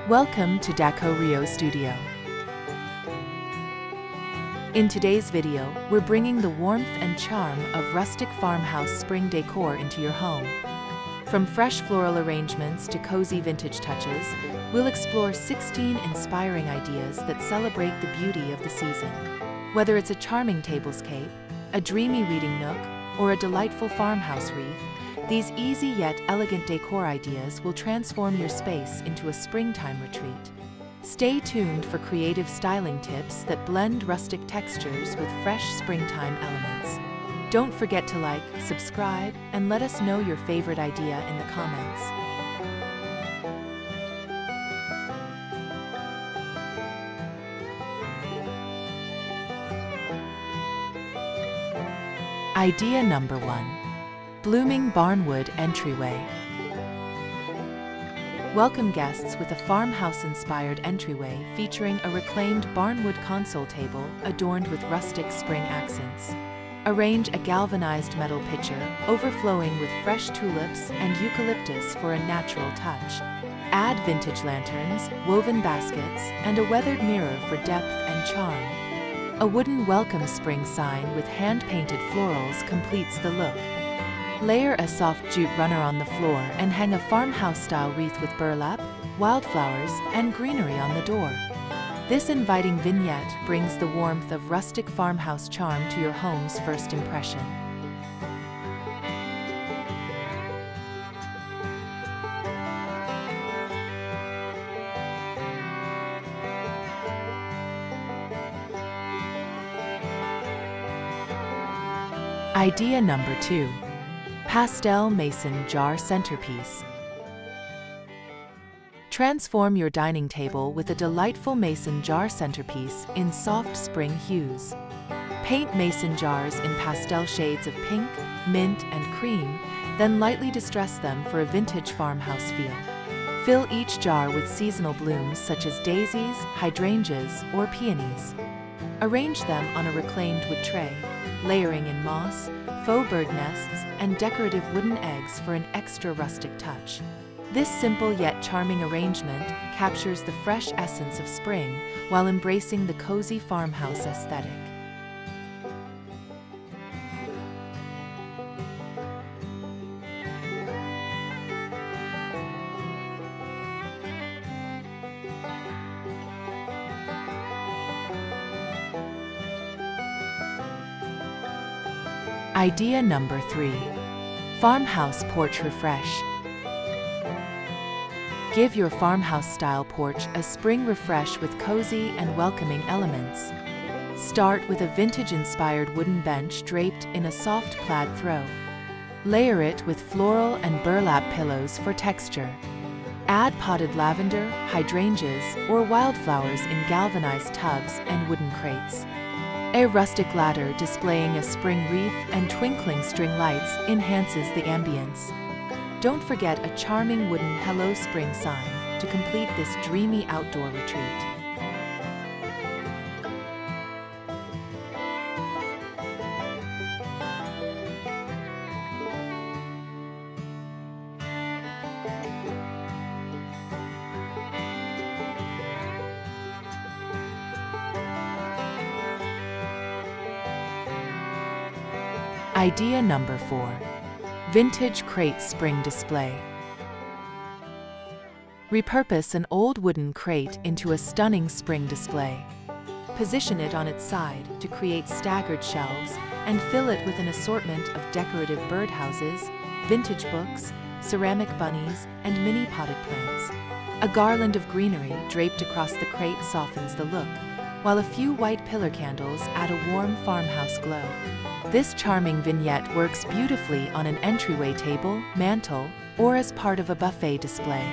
Welcome to Decor Studio. In today's video, we're bringing the warmth and charm of rustic farmhouse spring decor into your home. From fresh floral arrangements to cozy vintage touches, we'll explore 16 inspiring ideas that celebrate the beauty of the season. Whether it's a charming tablescape, a dreamy reading nook, or a delightful farmhouse wreath, these easy yet elegant decor ideas will transform your space into a springtime retreat. Stay tuned for creative styling tips that blend rustic textures with fresh springtime elements. Don't forget to like, subscribe, and let us know your favorite idea in the comments. Idea number 1. Blooming barnwood entryway. Welcome guests with a farmhouse-inspired entryway featuring a reclaimed barnwood console table adorned with rustic spring accents. Arrange a galvanized metal pitcher overflowing with fresh tulips and eucalyptus for a natural touch. Add vintage lanterns, woven baskets, and a weathered mirror for depth and charm. A wooden welcome spring sign with hand-painted florals completes the look. Layer a soft jute runner on the floor and hang a farmhouse-style wreath with burlap, wildflowers, and greenery on the door. This inviting vignette brings the warmth of rustic farmhouse charm to your home's first impression. Idea number 2. Pastel mason jar centerpiece. Transform your dining table with a delightful mason jar centerpiece in soft spring hues. Paint mason jars in pastel shades of pink, mint, and cream, then lightly distress them for a vintage farmhouse feel. Fill each jar with seasonal blooms such as daisies, hydrangeas, or peonies. Arrange them on a reclaimed wood tray, layering in moss, faux bird nests, and decorative wooden eggs for an extra rustic touch. This simple yet charming arrangement captures the fresh essence of spring while embracing the cozy farmhouse aesthetic. Idea number 3. Farmhouse porch refresh. Give your farmhouse-style porch a spring refresh with cozy and welcoming elements. Start with a vintage-inspired wooden bench draped in a soft plaid throw. Layer it with floral and burlap pillows for texture. Add potted lavender, hydrangeas, or wildflowers in galvanized tubs and wooden crates. A rustic ladder displaying a spring wreath and twinkling string lights enhances the ambience. Don't forget a charming wooden Hello Spring sign to complete this dreamy outdoor retreat. Idea number 4. Vintage crate spring display. Repurpose an old wooden crate into a stunning spring display. Position it on its side to create staggered shelves and fill it with an assortment of decorative birdhouses, vintage books, ceramic bunnies, and mini potted plants. A garland of greenery draped across the crate softens the look, while a few white pillar candles add a warm farmhouse glow. This charming vignette works beautifully on an entryway table, mantel, or as part of a buffet display.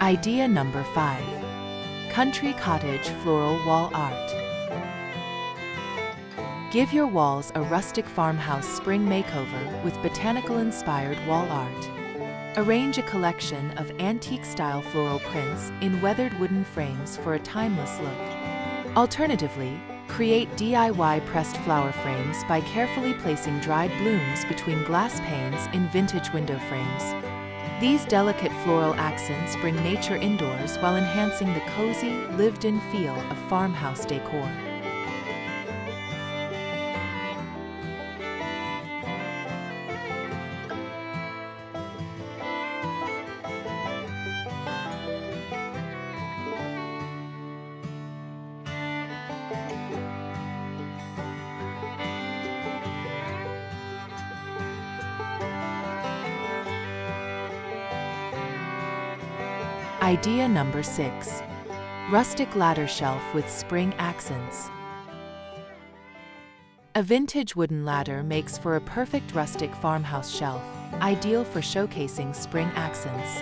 Idea number 5. Country Cottage Floral Wall Art. Give your walls a rustic farmhouse spring makeover with botanical-inspired wall art. Arrange a collection of antique-style floral prints in weathered wooden frames for a timeless look. Alternatively, create DIY pressed flower frames by carefully placing dried blooms between glass panes in vintage window frames. These delicate floral accents bring nature indoors while enhancing the cozy, lived-in feel of farmhouse decor. Idea number 6. Rustic ladder shelf with spring accents. A vintage wooden ladder makes for a perfect rustic farmhouse shelf, ideal for showcasing spring accents.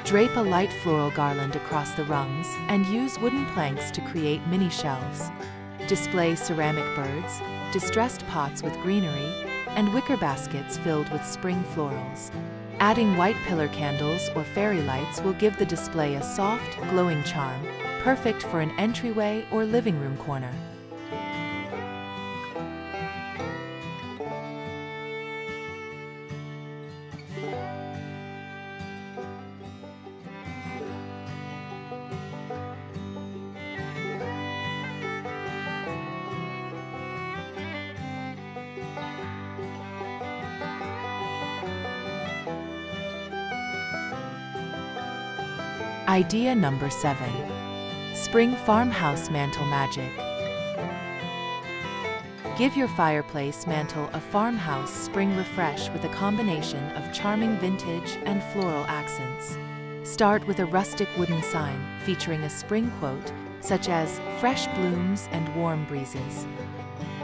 Drape a light floral garland across the rungs and use wooden planks to create mini shelves. Display ceramic birds, distressed pots with greenery, and wicker baskets filled with spring florals. Adding white pillar candles or fairy lights will give the display a soft, glowing charm, perfect for an entryway or living room corner. Idea number 7. Spring farmhouse mantle magic. Give your fireplace mantle a farmhouse spring refresh with a combination of charming vintage and floral accents. Start with a rustic wooden sign featuring a spring quote such as "fresh blooms and warm breezes."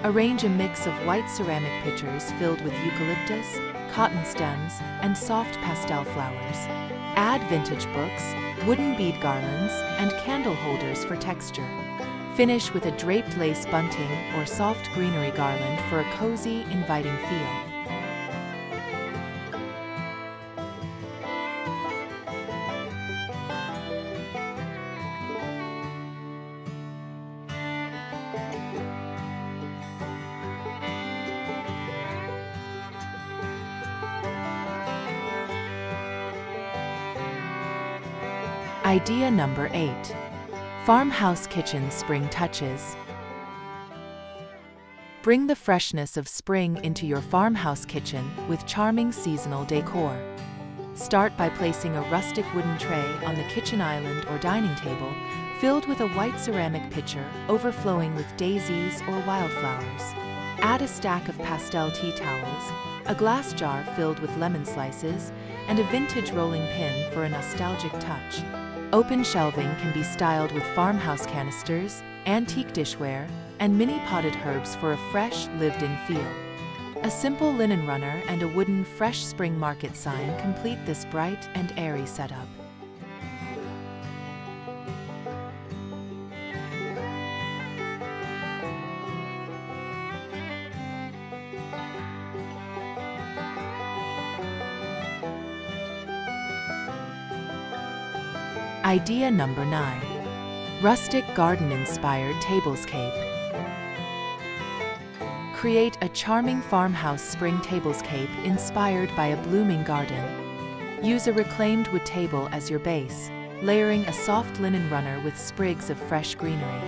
Arrange a mix of white ceramic pitchers filled with eucalyptus, cotton stems, and soft pastel flowers. Add vintage books, wooden bead garlands, and candle holders for texture. Finish with a draped lace bunting or soft greenery garland for a cozy, inviting feel. Idea number 8. Farmhouse kitchen spring touches. Bring the freshness of spring into your farmhouse kitchen with charming seasonal decor. Start by placing a rustic wooden tray on the kitchen island or dining table, filled with a white ceramic pitcher overflowing with daisies or wildflowers. Add a stack of pastel tea towels, a glass jar filled with lemon slices, and a vintage rolling pin for a nostalgic touch. Open shelving can be styled with farmhouse canisters, antique dishware, and mini potted herbs for a fresh, lived-in feel. A simple linen runner and a wooden Fresh Spring Market sign complete this bright and airy setup. Idea number 9. Rustic garden-inspired tablescape. Create a charming farmhouse spring tablescape inspired by a blooming garden. Use a reclaimed wood table as your base, layering a soft linen runner with sprigs of fresh greenery.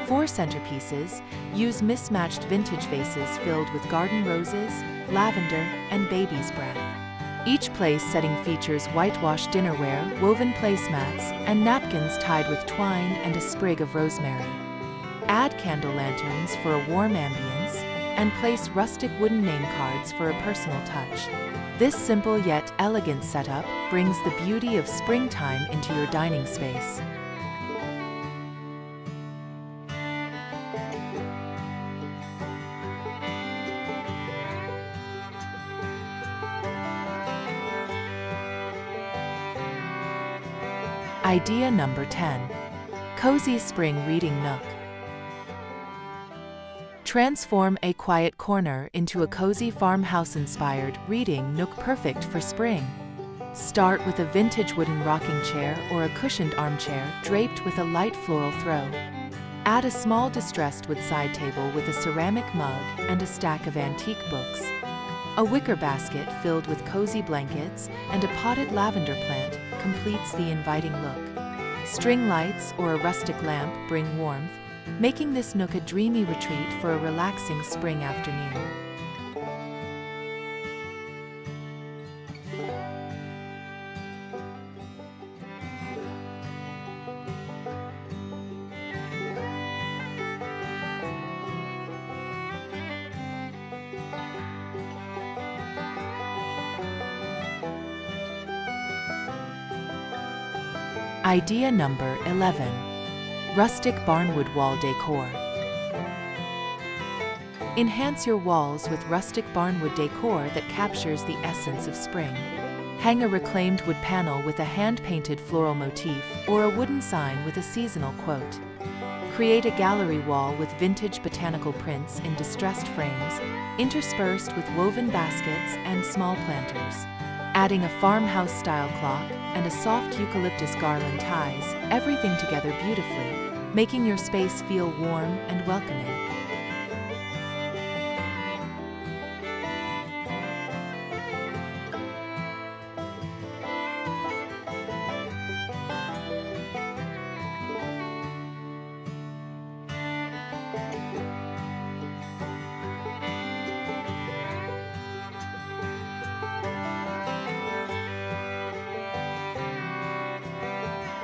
For centerpieces, use mismatched vintage vases filled with garden roses, lavender, and baby's breath. Each place setting features whitewashed dinnerware, woven placemats, and napkins tied with twine and a sprig of rosemary. Add candle lanterns for a warm ambience, and place rustic wooden name cards for a personal touch. This simple yet elegant setup brings the beauty of springtime into your dining space. Idea number 10. Cozy spring reading nook. Transform a quiet corner into a cozy farmhouse-inspired reading nook perfect for spring. Start with a vintage wooden rocking chair or a cushioned armchair draped with a light floral throw. Add a small distressed wood side table with a ceramic mug and a stack of antique books. A wicker basket filled with cozy blankets and a potted lavender plant completes the inviting look. String lights or a rustic lamp bring warmth, making this nook a dreamy retreat for a relaxing spring afternoon. Idea number 11. Rustic barnwood wall decor. Enhance your walls with rustic barnwood decor that captures the essence of spring. Hang a reclaimed wood panel with a hand-painted floral motif or a wooden sign with a seasonal quote. Create a gallery wall with vintage botanical prints in distressed frames, interspersed with woven baskets and small planters. Adding a farmhouse-style clock and a soft eucalyptus garland ties everything together beautifully, making your space feel warm and welcoming.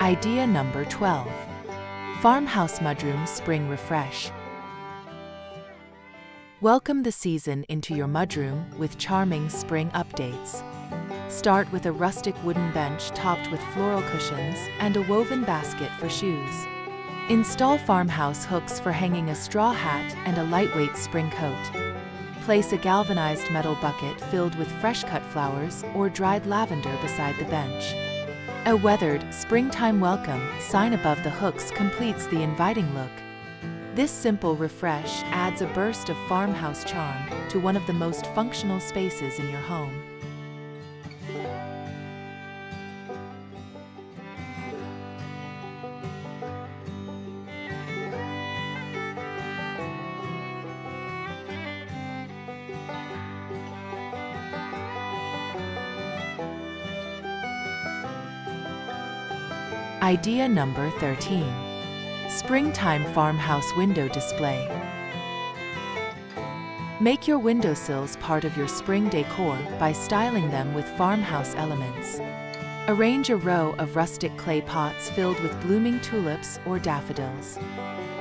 Idea number 12. Farmhouse mudroom spring refresh. Welcome the season into your mudroom with charming spring updates. Start with a rustic wooden bench topped with floral cushions and a woven basket for shoes. Install farmhouse hooks for hanging a straw hat and a lightweight spring coat. Place a galvanized metal bucket filled with fresh-cut flowers or dried lavender beside the bench. A weathered, springtime welcome sign above the hooks completes the inviting look. This simple refresh adds a burst of farmhouse charm to one of the most functional spaces in your home. Idea number 13. Springtime farmhouse window display. Make your windowsills part of your spring decor by styling them with farmhouse elements. Arrange a row of rustic clay pots filled with blooming tulips or daffodils.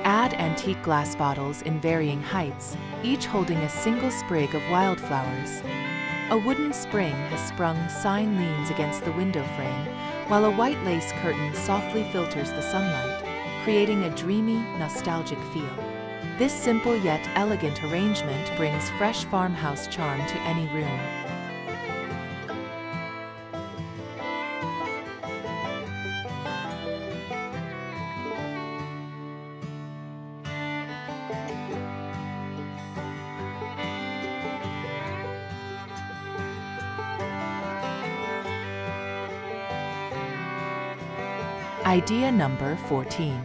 Add antique glass bottles in varying heights, each holding a single sprig of wildflowers. A wooden spring has sprung sign leans against the window frame, while a white lace curtain softly filters the sunlight, creating a dreamy, nostalgic feel. This simple yet elegant arrangement brings fresh farmhouse charm to any room. Idea number 14.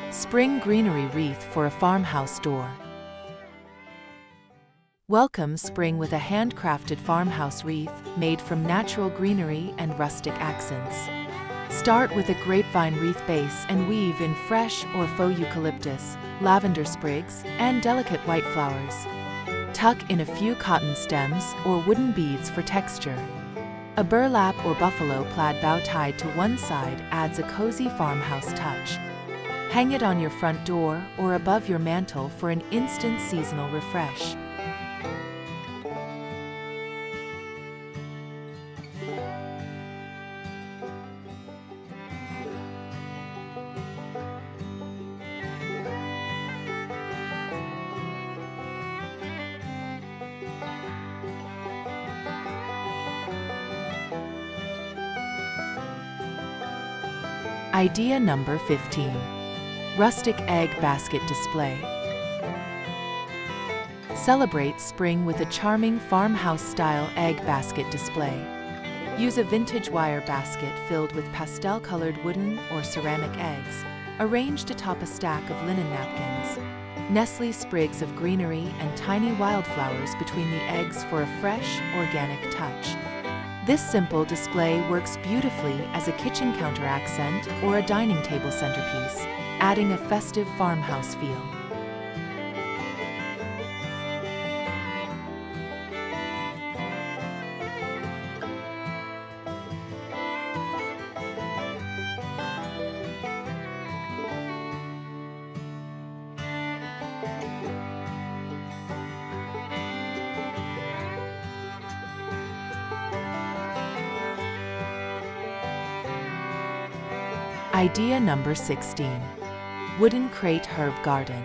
Spring greenery wreath for a farmhouse door. Welcome spring with a handcrafted farmhouse wreath made from natural greenery and rustic accents. Start with a grapevine wreath base and weave in fresh or faux eucalyptus, lavender sprigs, and delicate white flowers. Tuck in a few cotton stems or wooden beads for texture. A burlap or buffalo plaid bow tied to one side adds a cozy farmhouse touch. Hang it on your front door or above your mantel for an instant seasonal refresh. Idea number 15. Rustic egg basket display. Celebrate spring with a charming farmhouse-style egg basket display. Use a vintage wire basket filled with pastel-colored wooden or ceramic eggs, arranged atop a stack of linen napkins. Nestle sprigs of greenery and tiny wildflowers between the eggs for a fresh, organic touch. This simple display works beautifully as a kitchen counter accent or a dining table centerpiece, adding a festive farmhouse feel. Idea number 16. Wooden crate herb garden.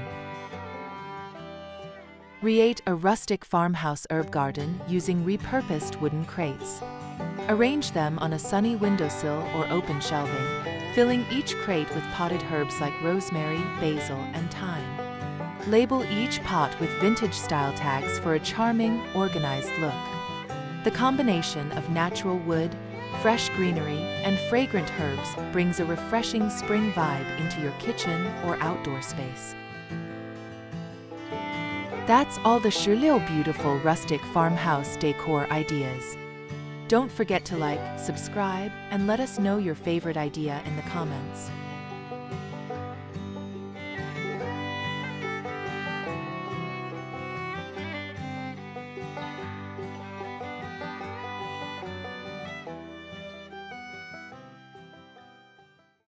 Create a rustic farmhouse herb garden using repurposed wooden crates. Arrange them on a sunny windowsill or open shelving, filling each crate with potted herbs like rosemary, basil, and thyme. Label each pot with vintage-style tags for a charming, organized look. The combination of natural wood, fresh greenery, and fragrant herbs brings a refreshing spring vibe into your kitchen or outdoor space. That's all the Shirley beautiful rustic farmhouse decor ideas. Don't forget to like, subscribe, and let us know your favorite idea in the comments.